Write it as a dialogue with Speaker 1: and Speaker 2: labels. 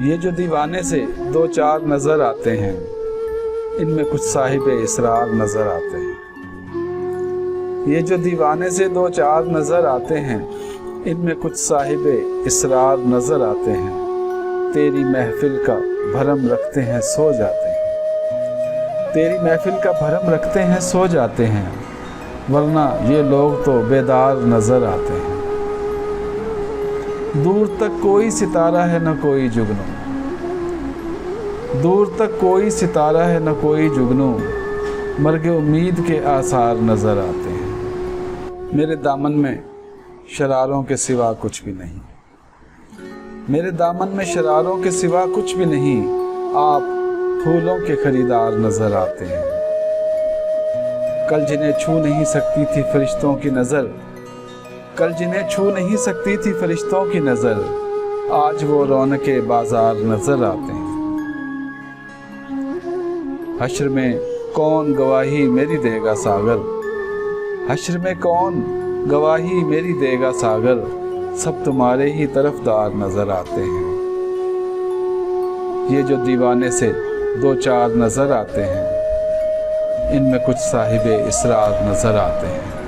Speaker 1: ये जो दीवाने से दो चार नज़र आते हैं, इनमें कुछ साहिबे इसरार नज़र आते हैं। ये जो दीवाने से दो चार नज़र आते हैं, इनमें कुछ साहिबे इसरार नज़र आते हैं। तेरी महफिल का भरम रखते हैं सो जाते हैं। तेरी महफिल का भरम रखते हैं सो जाते हैं, वरना ये लोग तो बेदार नज़र आते हैं। दूर तक कोई सितारा है न कोई जुगनू, दूर तक कोई सितारा है न कोई जुगनू, मर्ग उम्मीद के आसार नज़र आते हैं। मेरे दामन में शरारों के सिवा कुछ भी नहीं, मेरे दामन में शरारों के सिवा कुछ भी नहीं। आप फूलों के खरीदार नज़र आते हैं। कल जिन्हें छू नहीं सकती थी फरिश्तों की नज़र, कल जिन्हें छू नहीं सकती थी फरिश्तों की नज़र, आज वो रौनके बाजार नज़र आते हैं। हश्र में कौन गवाही मेरी देगा सागर, हश्र में कौन गवाही मेरी देगा सागर, सब तुम्हारे ही तरफदार नज़र आते हैं। ये जो दीवाने से दो चार नज़र आते हैं, इनमें कुछ साहिबे इसरार नज़र आते हैं।